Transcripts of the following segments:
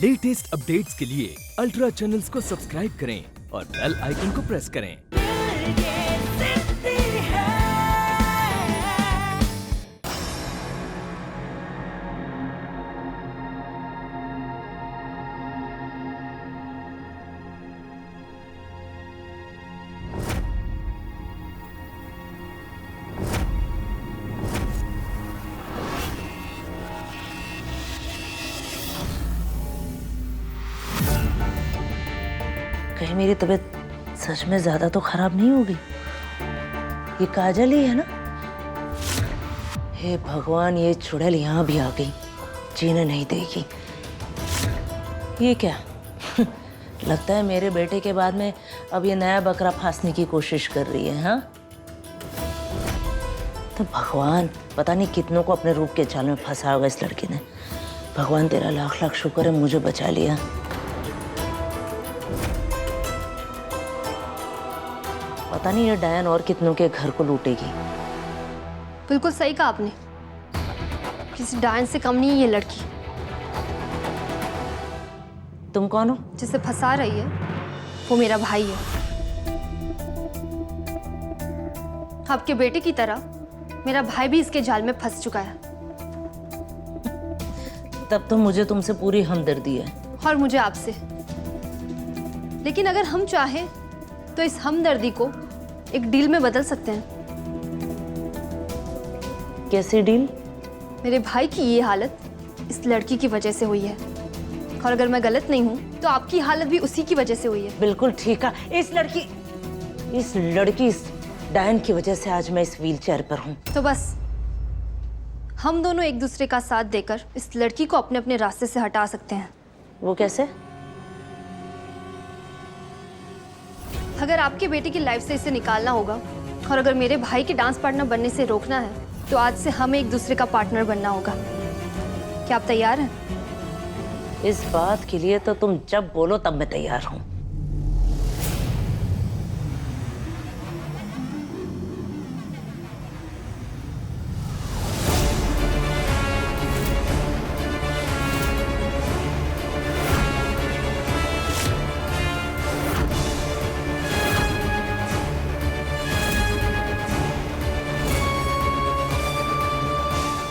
Latest updates के लिए ultra channels को सब्सक्राइब करें और बेल आइकन को प्रेस करें। कहीं मेरी तबीयत सच में ज्यादा तो खराब नहीं होगी? ये काजल ही है ना? हे भगवान, ये चुड़ैल यहाँ भी आ गई, जीने नहीं देगी। ये क्या? लगता है मेरे बेटे के बाद में अब ये नया बकरा फांसने की कोशिश कर रही है। हाँ, तो भगवान पता नहीं कितनों को अपने रूप के जाल में फंसा होगा इस लड़के ने। भगवान तेरा लाख लाख शुक्र है मुझे बचा लिया। पता नहीं ये डायन और कितनों के घर को लूटेगी। बिल्कुल सही कहा आपने, किसी डायन से कम नहीं है ये लड़की। तुम कौन हो? जिसे फंसा रही है वो मेरा भाई है। आपके बेटे की तरह मेरा भाई भी इसके जाल में फंस चुका है। तब तो मुझे तुमसे पूरी हमदर्दी है। और मुझे आपसे। लेकिन अगर हम चाहें तो इस हमदर्दी को एक डील में बदल सकते हैं। कैसी डील? मेरे भाई की ये हालत इस लड़की की वजह से हुई है, और अगर मैं गलत नहीं हूं तो आपकी हालत भी उसी की वजह से हुई है। बिल्कुल ठीक है। इस लड़की इस डायन की वजह से आज मैं इस व्हीलचेयर पर हूँ। तो बस हम दोनों एक दूसरे का साथ देकर इस लड़की को अपने अपने रास्ते से हटा सकते हैं। वो कैसे? अगर आपके बेटे की लाइफ से इसे निकालना होगा, और अगर मेरे भाई के डांस पार्टनर बनने से रोकना है, तो आज से हमें एक दूसरे का पार्टनर बनना होगा। क्या आप तैयार हैं? इस बात के लिए तो तुम जब बोलो तब मैं तैयार हूँ।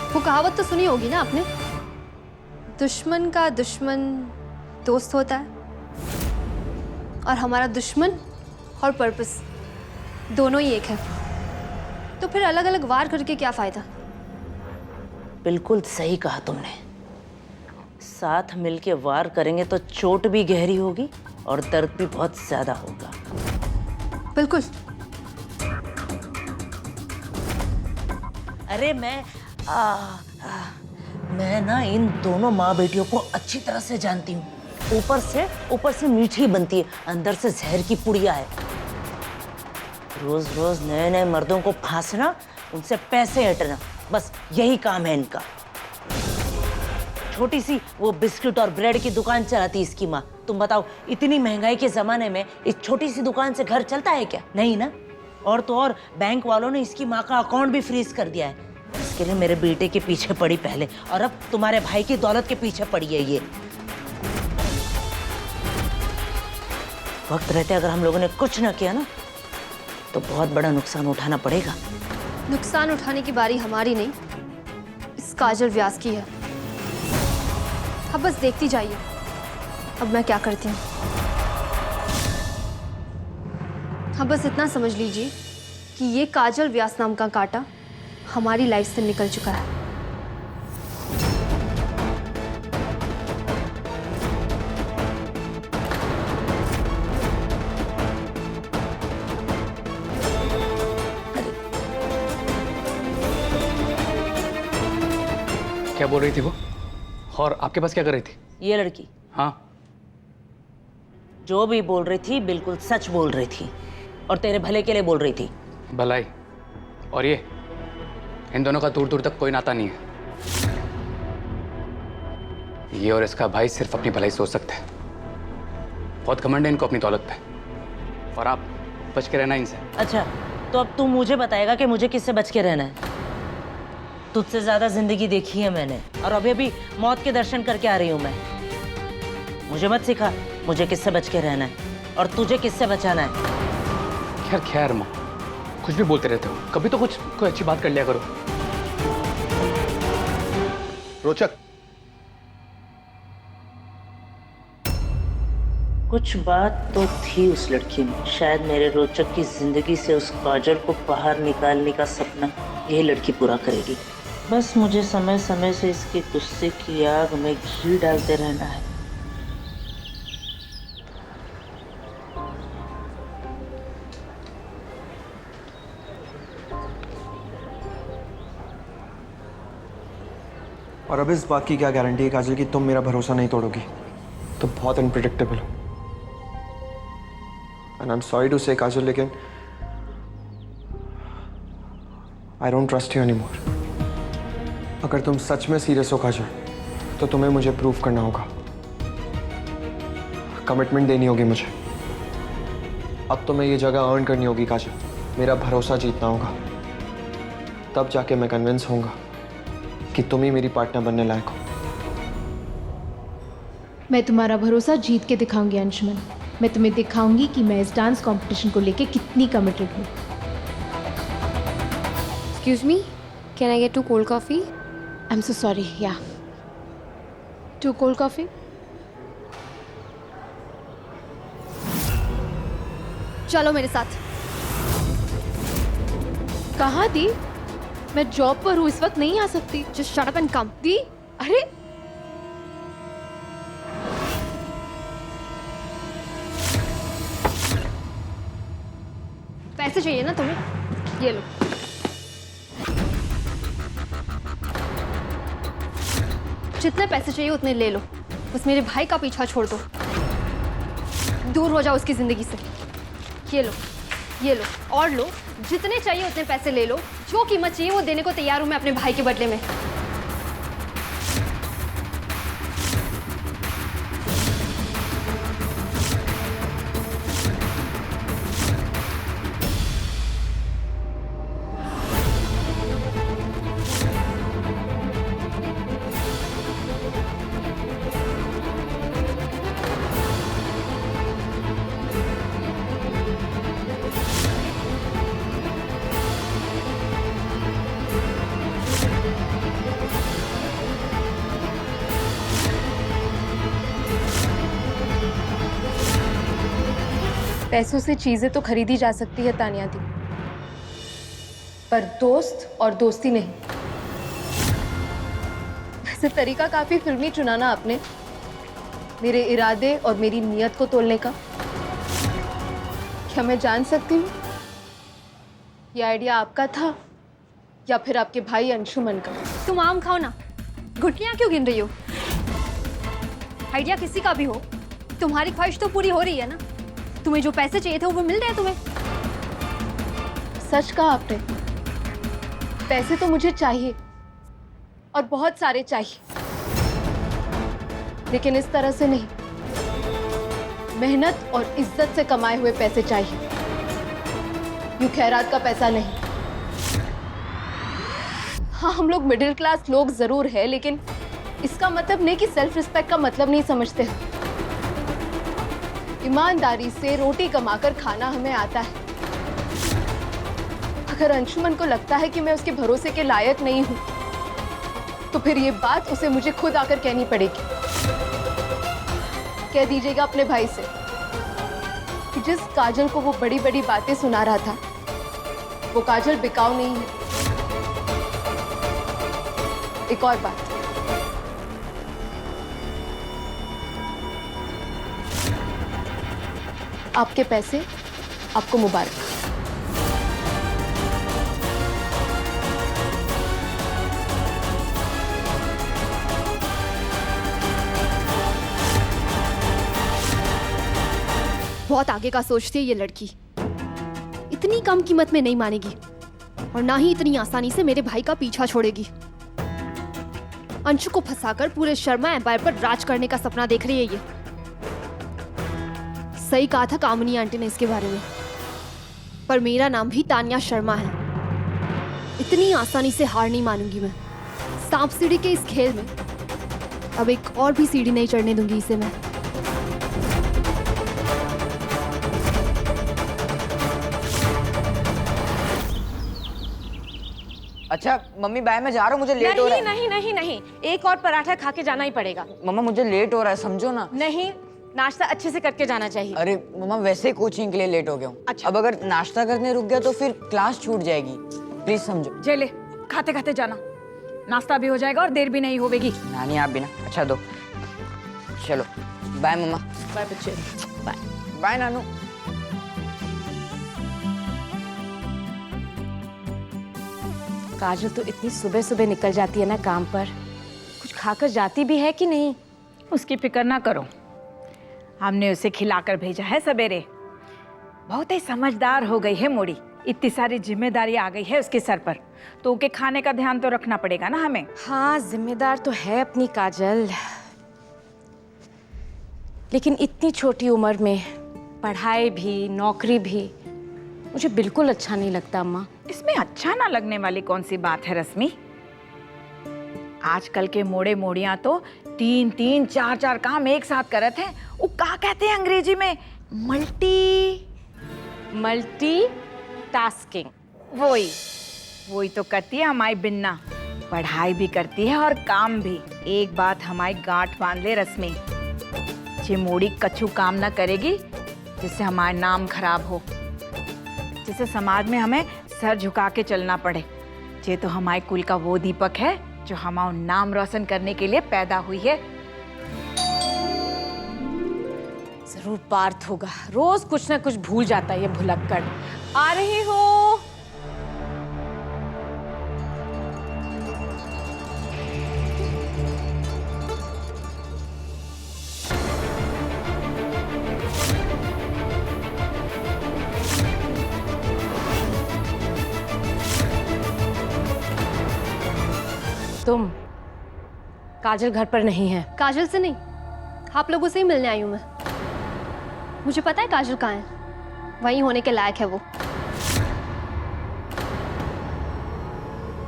वो कहावत तो सुनी होगी ना आपने, दुश्मन का दुश्मन दोस्त होता है, और हमारा दुश्मन और पर्पस दोनों ही एक है। तो फिर अलग अलग वार करके क्या फायदा? बिल्कुल सही कहा तुमने। साथ मिलके वार करेंगे तो चोट भी गहरी होगी और दर्द भी बहुत ज्यादा होगा। बिल्कुल। अरे मैं ना इन दोनों माँ बेटियों को अच्छी तरह से जानती हूँ। ऊपर से मीठी बनती है, अंदर से जहर की पुड़िया है। रोज रोज नए नए मर्दों को फांसना, उनसे पैसे हटना, बस यही काम है इनका। छोटी सी वो बिस्किट और ब्रेड की दुकान चलाती इसकी माँ। तुम बताओ, इतनी महंगाई के जमाने में इस छोटी सी दुकान से घर चलता है क्या? नहीं ना। और तो और बैंक वालों ने इसकी माँ का अकाउंट भी फ्रीज कर दिया है। इसके लिए मेरे बेटे के पीछे पड़ी पहले, और अब तुम्हारे भाई की दौलत के पीछे पड़ी है ये। वक्त रहते अगर हम लोगों ने कुछ ना किया ना, तो बहुत बड़ा नुकसान उठाना पड़ेगा। नुकसान उठाने की बारी हमारी नहीं, इस काजल व्यास की है। अब बस देखती जाइए अब मैं क्या करती हूँ। अब बस इतना समझ लीजिए कि ये काजल व्यास नाम का कांटा हमारी लाइफ से निकल चुका है। क्या बोल रही थी वो? और आपके पास क्या कर रही थी ये लड़की? हाँ, जो भी बोल रही थी बिल्कुल सच बोल रही थी, और तेरे भले के लिए बोल रही थी। भलाई और ये, इन दोनों का दूर दूर तक कोई नाता नहीं है। ये और इसका भाई सिर्फ अपनी भलाई सोच सकते हैं। बहुत घमंड है इनको अपनी दौलत पे, और आप बच के रहना इनसे। अच्छा, तो अब तू मुझे बताएगा कि मुझे किससे बच के रहना है? तुझसे ज्यादा जिंदगी देखी है मैंने, और अभी अभी मौत के दर्शन करके आ रही हूं मैं। मुझे मत सिखा मुझे किससे बच के रहना है और तुझे किससे बचाना है। खैर खैर माँ, कुछ भी बोलते रहते हो, कभी तो कोई अच्छी बात कर लिया करो। रोचक, कुछ बात तो थी उस लड़की में। शायद मेरे रोचक की जिंदगी से उस काजल को बाहर निकालने का सपना ये लड़की पूरा करेगी। बस मुझे समय समय से इसके गुस्से की आग में घी डालते रहना है। और अब इस बात की क्या गारंटी है काजल कि तुम मेरा भरोसा नहीं तोड़ोगी? तुम बहुत अनप्रिडिक्टेबल हो। And I am sorry to say Kajal, लेकिन I don't trust you anymore. अगर तुम सच में सीरियस हो काजल, तो तुम्हें मुझे प्रूव करना होगा, कमिटमेंट देनी होगी मुझे। अब तुम्हें ये जगह अर्न करनी होगी काजल, मेरा भरोसा जीतना होगा। तब जाके मैं कन्विंस होऊंगा कि तुम ही मेरी पार्टनर बनने लायक हो। मैं तुम्हारा भरोसा जीत के दिखाऊंगी अंशुमन। मैं तुम्हें दिखाऊंगी कि मैं इस डांस कंपटीशन को लेके कितनी कमिटेड हूँ। Excuse me, can I get 2 cold coffee? I'm so sorry. Yeah. 2 cold coffee? चलो मेरे साथ। कहाँ दी? मैं जॉब पर हूँ, इस वक्त नहीं आ सकती। Just shut up and come. दी, अरे पैसे चाहिए ना तुम्हें? ये लो। जितने पैसे चाहिए उतने ले लो, बस मेरे भाई का पीछा छोड़ दो, दूर हो जाओ उसकी जिंदगी से। ये लो और लो, जितने चाहिए उतने पैसे ले लो, जो कीमत चाहिए वो देने को तैयार हूं मैं अपने भाई के बदले में। पैसों से चीजें तो खरीदी जा सकती है तानिया दी, पर दोस्त और दोस्ती नहीं। वैसे तरीका काफी फिल्मी चुना ना आपने, मेरे इरादे और मेरी नीयत को तोलने का। क्या मैं जान सकती हूँ ये आइडिया आपका था या फिर आपके भाई अंशुमन का? तुम आम खाओ ना, घुटनियां क्यों गिन रही हो? आइडिया किसी का भी हो, तुम्हारी ख्वाहिश तो पूरी हो रही है ना। तुम्हें जो पैसे चाहिए थे वो मिल रहे हैं तुम्हें। सच कहा आपने, पैसे तो मुझे चाहिए और बहुत सारे चाहिए, लेकिन इस तरह से नहीं। मेहनत और इज्जत से कमाए हुए पैसे चाहिए, यूं खैरात का पैसा नहीं। हाँ, हम लोग मिडिल क्लास लोग जरूर है, लेकिन इसका मतलब नहीं कि सेल्फ रिस्पेक्ट का मतलब नहीं समझते। ईमानदारी से रोटी कमाकर खाना हमें आता है। अगर अंशुमन को लगता है कि मैं उसके भरोसे के लायक नहीं हूं, तो फिर ये बात उसे मुझे खुद आकर कहनी पड़ेगी। कह दीजिएगा अपने भाई से कि जिस काजल को वो बड़ी बड़ी बातें सुना रहा था, वो काजल बिकाऊ नहीं है। एक और बात, आपके पैसे आपको मुबारक। बहुत आगे का सोचती है ये लड़की, इतनी कम कीमत में नहीं मानेगी और ना ही इतनी आसानी से मेरे भाई का पीछा छोड़ेगी। अंशु को फंसाकर पूरे शर्मा एम्पायर पर राज करने का सपना देख रही है ये। सही कहा था कामनी आंटी ने इसके बारे में, पर मेरा नाम भी तानिया शर्मा है। इतनी आसानी से हार नहीं मानूंगी मैं। सांप सीढ़ी के इस खेल में अब एक और भी सीढ़ी नहीं चढ़ने दूंगी इसे मैं। अच्छा मम्मी बाय, मैं जा रहा हूँ, मुझे लेट हो रहा है। नहीं नहीं नहीं, एक और पराठा खा के जाना ही पड़ेगा। मम्मा मुझे लेट हो रहा है, समझो ना। नहीं, नाश्ता अच्छे से करके जाना चाहिए। अरे मम्मा वैसे ही कोचिंग के लिए लेट हो गया हूँ। अच्छा। अब अगर नाश्ता करने रुक गया तो फिर क्लास छूट जाएगी, प्लीज समझो। जे ले, खाते खाते जाना, नाश्ता भी हो जाएगा और देर भी नहीं होगी। नानी आप भी ना। अच्छा दो, चलो बाय मम्मा। बाय बच्चे, बाय। बाय नानू। काजल तो इतनी सुबह सुबह निकल जाती है ना काम पर, कुछ खाकर जाती भी है कि नहीं? उसकी फिक्र ना करो, हमने उसे खिलाकर भेजा है सवेरे। बहुत ही समझदार हो गई है मोड़ी, इतनी सारी जिम्मेदारी आ गई है उसके सर पर, तो उसके खाने का ध्यान तो रखना पड़ेगा ना हमें। हाँ, जिम्मेदार तो है अपनी काजल, लेकिन इतनी छोटी उम्र में पढ़ाई भी नौकरी भी मुझे बिल्कुल अच्छा नहीं लगता अम्मा। इसमें अच्छा ना लगने वाली कौन सी बात है रश्मि? आजकल के मोड़े मोड़ियां तो 3-3, 4-4 काम एक साथ करते हैं। वो क्या कहते हैं अंग्रेजी में? Multi tasking. वही तो करती है हमारी बिन्ना, पढ़ाई भी करती है और काम भी। एक बात हमारी गांठ बांध ले रश्मि, जे मोड़ी कछु काम ना करेगी जिससे हमारा नाम खराब हो, जिससे समाज में हमें सर झुका के चलना पड़े। ये तो हमारे कुल का वो दीपक है जो हमारा नाम रोशन करने के लिए पैदा हुई है। जरूर पार्थ होगा, रोज कुछ ना कुछ भूल जाता है ये भुलक्कड़। आ रही हो। तुम, काजल घर पर नहीं है। काजल से नहीं, आप लोगों से ही मिलने आई हूँ मैं। मुझे पता है काजल कहाँ है, वहीं होने के लायक है वो।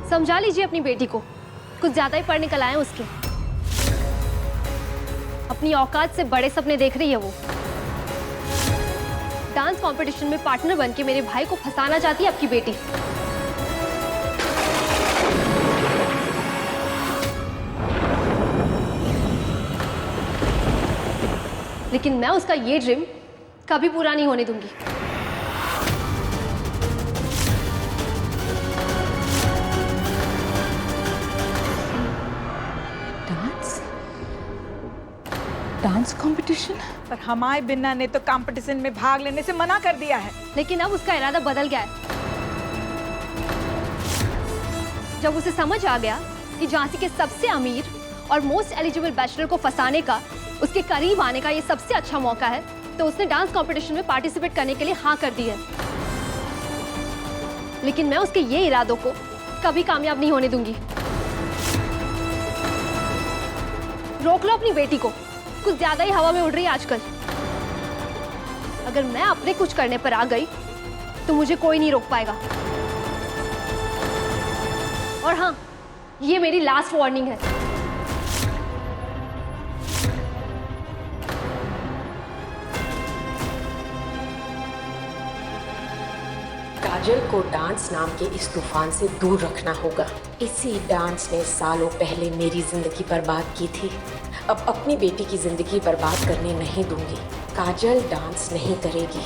समझा लीजिए अपनी बेटी को, कुछ ज्यादा ही पढ़ निकल आए हैं उसके। अपनी औकात से बड़े सपने देख रही है वो। डांस कंपटीशन में पार्टनर बनके मेरे भाई को फंसाना चाहती है आपकी बेटी। लेकिन मैं उसका ये ड्रीम कभी पूरा नहीं होने दूंगी। Dance competition? पर हमारी बिन्ना ने तो कंपटीशन में भाग लेने से मना कर दिया है। लेकिन अब उसका इरादा बदल गया है। जब उसे समझ आ गया कि झांसी के सबसे अमीर और मोस्ट एलिजिबल बैचलर को फंसाने का, उसके करीब आने का ये सबसे अच्छा मौका है, तो उसने डांस कंपटीशन में पार्टिसिपेट करने के लिए हाँ कर दी है। लेकिन मैं उसके ये इरादों को कभी कामयाब नहीं होने दूंगी। रोक लो अपनी बेटी को, कुछ ज्यादा ही हवा में उड़ रही है आजकल। अगर मैं अपने कुछ करने पर आ गई तो मुझे कोई नहीं रोक पाएगा। और हाँ, ये मेरी लास्ट वार्निंग है। काजल को डांस नाम के इस तूफान से दूर रखना होगा। इसी डांस ने सालों पहले मेरी जिंदगी बर्बाद की थी। अब अपनी बेटी की जिंदगी बर्बाद करने नहीं दूंगी। काजल डांस नहीं करेगी,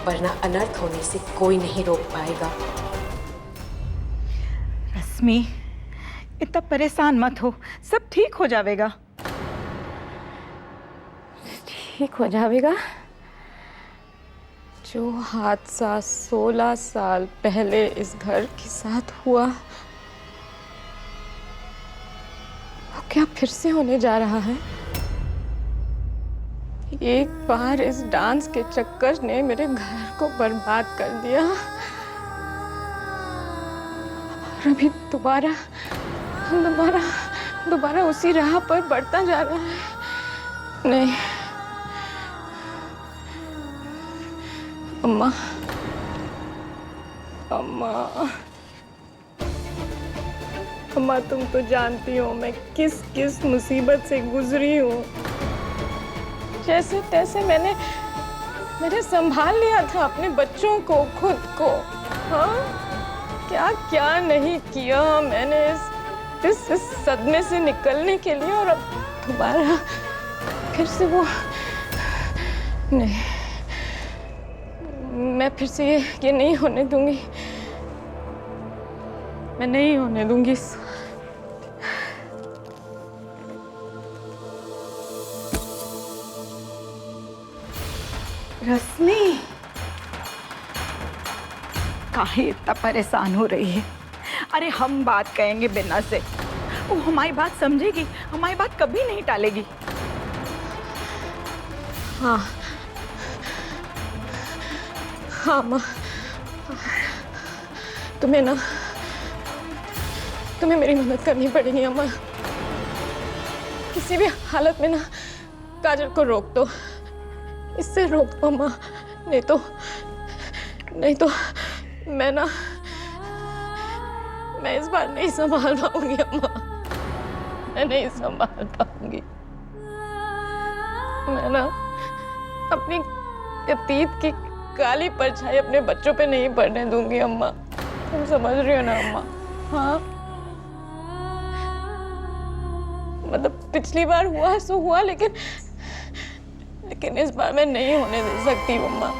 वरना अनर्थ होने से कोई नहीं रोक पाएगा। रश्मि, इतना परेशान मत हो, सब ठीक हो जाएगा। ठीक हो जाएगा? जो हादसा 16 साल पहले इस घर के साथ हुआ, वो क्या फिर से होने जा रहा है? एक बार इस डांस के चक्कर ने मेरे घर को बर्बाद कर दिया, और अभी दोबारा उसी राह पर बढ़ता जा रहा है। नहीं अम्मा, तुम तो जानती हो मैं किस किस मुसीबत से गुजरी हूँ। जैसे तैसे मैंने संभाल लिया था अपने बच्चों को, खुद को। हाँ, क्या क्या नहीं किया मैंने इस सदमे से निकलने के लिए, और अब दोबारा फिर से वो नहीं, मैं फिर से ये नहीं होने दूंगी। मैं नहीं होने दूंगी। रश्मि, काहे इतना परेशान हो रही है? अरे हम बात कहेंगे बिन्ना से, वो हमारी बात समझेगी, हमारी बात कभी नहीं टालेगी। हाँ हाँ माँ, तुम्हें मेरी मदद करनी पड़ेगी अम्मा। किसी भी हालत में ना काजल को रोक दो, इससे रोक दो अम्मा, नहीं तो मैं इस बार नहीं संभाल पाऊंगी अम्मा, मैं नहीं संभाल पाऊंगी। मैं ना अपनी अतीत की काली परछाई अपने बच्चों पे नहीं पड़ने दूंगी अम्मा, तुम समझ रही हो ना अम्मा? हाँ, मतलब पिछली बार हुआ सो हुआ, लेकिन इस बार मैं नहीं होने दे सकती अम्मा।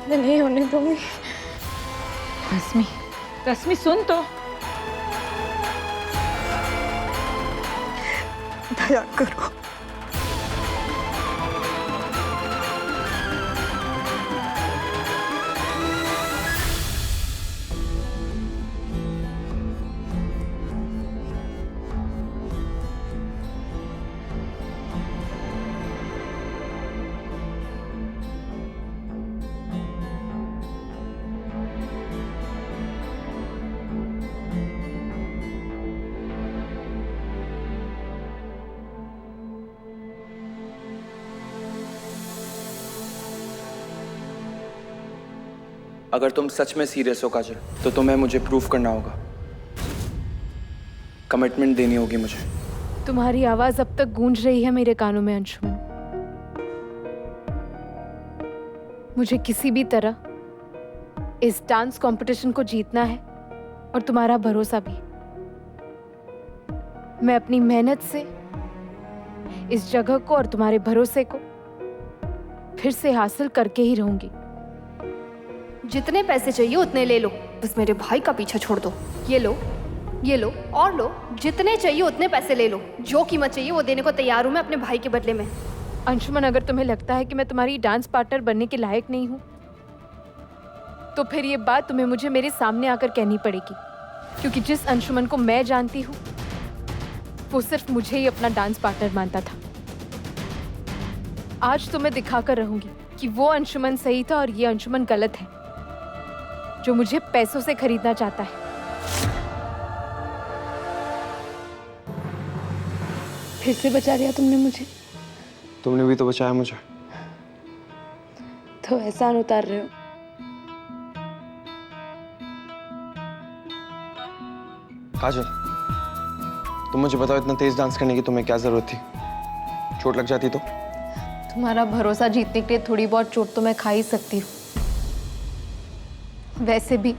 मैं नहीं होने दूंगी। रश्मि सुन तो। दया करो। अगर तुम सच में सीरियस हो काजल, तो तुम्हें मुझे प्रूफ करना होगा, कमिटमेंट देनी होगी मुझे। तुम्हारी आवाज अब तक गूंज रही है मेरे कानों में अंशुमन। मुझे किसी भी तरह इस डांस कंपटीशन को जीतना है, और तुम्हारा भरोसा भी। मैं अपनी मेहनत से इस जगह को और तुम्हारे भरोसे को फिर से हासिल करके ही रहूंगी। जितने पैसे चाहिए उतने ले लो, बस मेरे भाई का पीछा छोड़ दो। ये लो और लो, जितने चाहिए उतने पैसे ले लो, जो कीमत चाहिए वो देने को तैयार हूं मैं अपने भाई के बदले में। अंशुमन, अगर तुम्हें लगता है कि मैं तुम्हारी डांस पार्टनर बनने के लायक नहीं हूं, तो फिर ये बात तुम्हें मुझे मेरे सामने आकर कहनी पड़ेगी, क्योंकि जिस अंशुमन को मैं जानती हूँ वो सिर्फ मुझे ही अपना डांस पार्टनर मानता था। आज तो मैं दिखाकर रहूंगी कि वो अंशुमन सही था और ये अंशुमन गलत है, जो मुझे पैसों से खरीदना चाहता है। फिर से बचा दिया तुमने मुझे। तुमने भी तो बचाया मुझे। तो एहसान उतार रहे हो। काजल, तुम मुझे बताओ, इतना तेज डांस करने की तुम्हें क्या जरूरत थी? चोट लग जाती तो? तुम्हारा भरोसा जीतने के लिए थोड़ी बहुत चोट तो मैं खा ही सकती हूँ। वैसे भी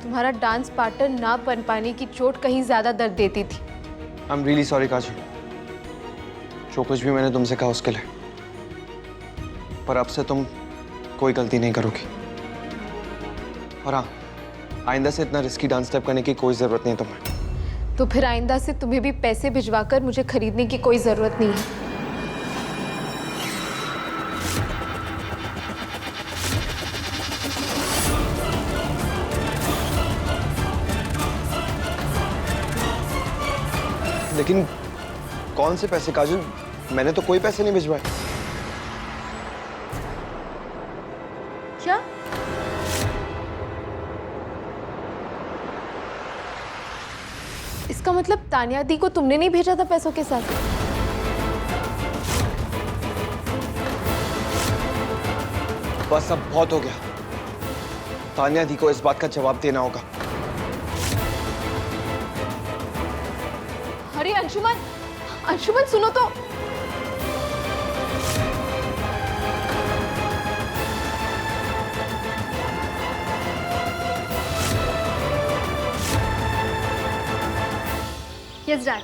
तुम्हारा डांस पार्टनर ना बन पाने की चोट कहीं ज्यादा दर्द देती थी। आई एम रियली सॉरी काजल, जो कुछ भी मैंने तुमसे कहा उसके लिए, पर अब से तुम कोई गलती नहीं करोगी। और हाँ, आइंदा से इतना रिस्की डांस स्टेप करने की कोई जरूरत नहीं है तुम्हें। तो फिर आइंदा से तुम्हें भी पैसे भिजवाकर मुझे खरीदने की कोई जरूरत नहीं है। लेकिन कौन से पैसे काजल? मैंने तो कोई पैसे नहीं भिजवाए। क्या? इसका मतलब तानिया दी को तुमने नहीं भेजा था पैसों के साथ? बस अब बहुत हो गया। तानिया दी को इस बात का जवाब देना होगा। अरे अंशुमन, अंशुमन सुनो तो। यस डैड,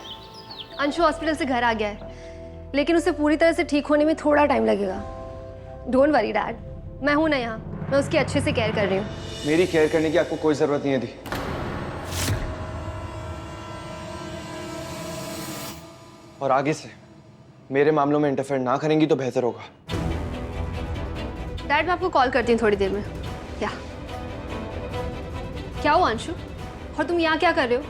अंशु हॉस्पिटल से घर आ गया है, लेकिन उसे पूरी तरह से ठीक होने में थोड़ा टाइम लगेगा। डोंट वरी डैड, मैं हूं ना यहाँ, मैं उसकी अच्छे से केयर कर रही हूँ। मेरी केयर करने की आपको कोई जरूरत नहीं है दी। और आगे से मेरे मामलों में इंटरफेयर ना करेंगी तो बेहतर होगा। डैड मैं आपको कॉल करती हूँ थोड़ी देर में। क्या हुआ अंशु? और तुम यहाँ क्या कर रहे हो?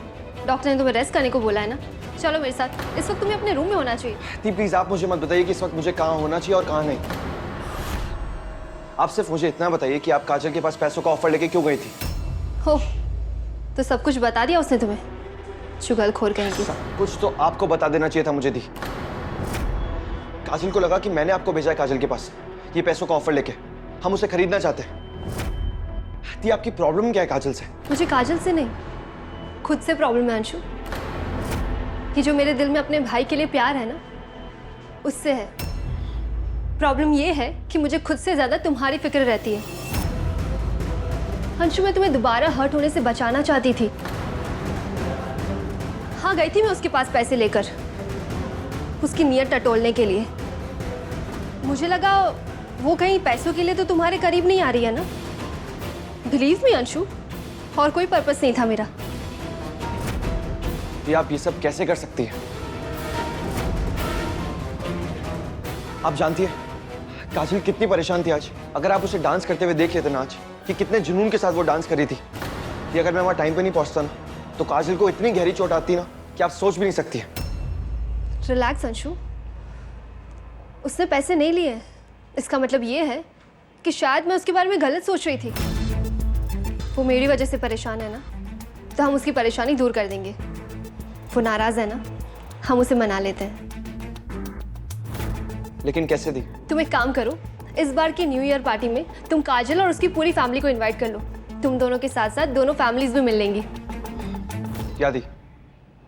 डॉक्टर ने तुम्हें रेस्ट करने को बोला है ना। चलो मेरे साथ, इस वक्त तुम्हें अपने रूम में होना चाहिए। दी प्लीज आप मुझे मत बताइए कि इस वक्त मुझे कहाँ होना चाहिए और कहाँ नहीं। आप सिर्फ मुझे इतना बताइए कि आप काजल के पास पैसों का ऑफर लेके क्यों गई थी? हो तो सब कुछ बता दिया उसने तुम्हें, चुगलखोर कहेंगी। सब कुछ तो आपको बता देना चाहिए था मुझे दी। काजल को लगा कि मैंने आपको भेजा है काजल के पास ये पैसों का ऑफर लेके, हम उसे खरीदना चाहते हैं। दी आपकी प्रॉब्लम क्या है काजल से? मुझे काजल से नहीं, खुद से प्रॉब्लम है अंशु। कि जो मेरे दिल में अपने भाई के लिए प्यार है ना, उससे है। प्रॉब्लम ये है कि मुझे खुद से ज्यादा तुम्हारी फिक्र रहती है। अंशु मैं तुम्हें दोबारा हर्ट होने से बचाना चाहती थी। हाँ गई थी मैं उसके पास पैसे लेकर, उसकी नीयत टटोलने के लिए। मुझे लगा वो कहीं पैसों के लिए तो तुम्हारे करीब नहीं आ रही है ना। बिलीव मी अंशु, और कोई पर्पस नहीं था मेरा। ये आप ये सब कैसे कर सकती हैं? आप जानती है काजल कितनी परेशान थी आज। अगर आप उसे डांस करते हुए देख लेते ना आज, कि कितने जुनून के साथ वो डांस कर रही थी, कि अगर मैं वहां टाइम पे नहीं पहुंचता ना तो काजल को इतनी गहरी चोट आती ना कि आप सोच भी नहीं सकती है। रिलैक्स अंशु, उसने पैसे नहीं लिए। इसका मतलब ये है कि शायद मैं उसके बारे में गलत सोच रही थी। वो मेरी वजह से परेशान है ना, तो हम उसकी परेशानी दूर कर देंगे। वो नाराज है ना, हम उसे मना लेते हैं। लेकिन कैसे दी? तुम एक काम करो, इस बार की न्यू ईयर पार्टी में तुम काजल और उसकी पूरी फैमिली को इनवाइट कर लो। तुम दोनों के साथ साथ दोनों फैमिलीज भी मिल लेंगी। क्या दी?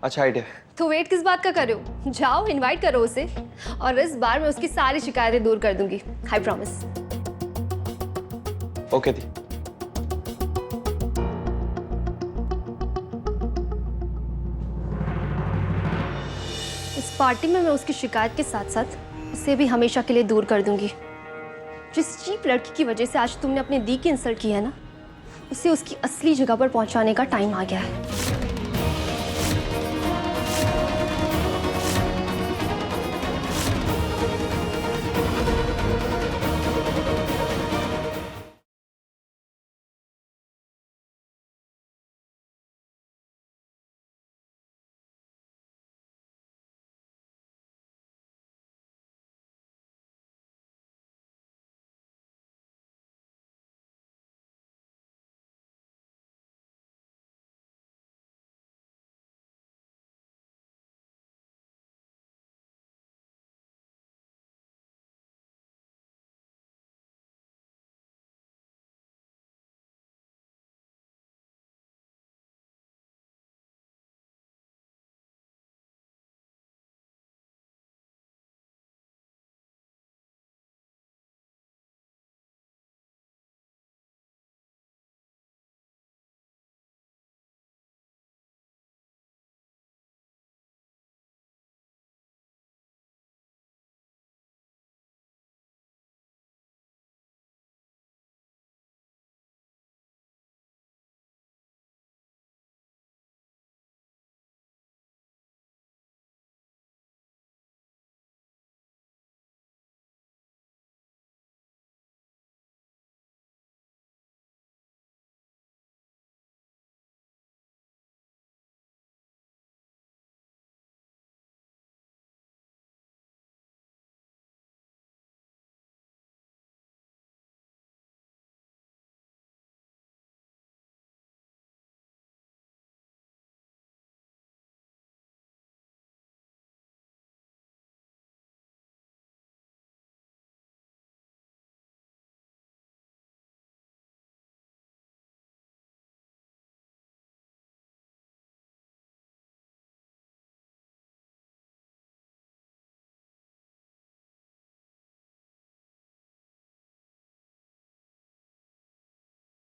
अच्छा आइडिया। तो वेट किस बात का कर रहे हो? जाओ इनवाइट करो उसे, और इस बार मैं उसकी सारी शिकायतें दूर कर दूंगी। I promise. ओके दी। इस पार्टी में मैं उसकी शिकायत के साथ साथ उसे भी हमेशा के लिए दूर कर दूंगी। जिस चीप लड़की की वजह से आज तुमने अपने दी की इंसल्ट की है ना, उसे उसकी असली जगह पर पहुंचाने का टाइम आ गया है।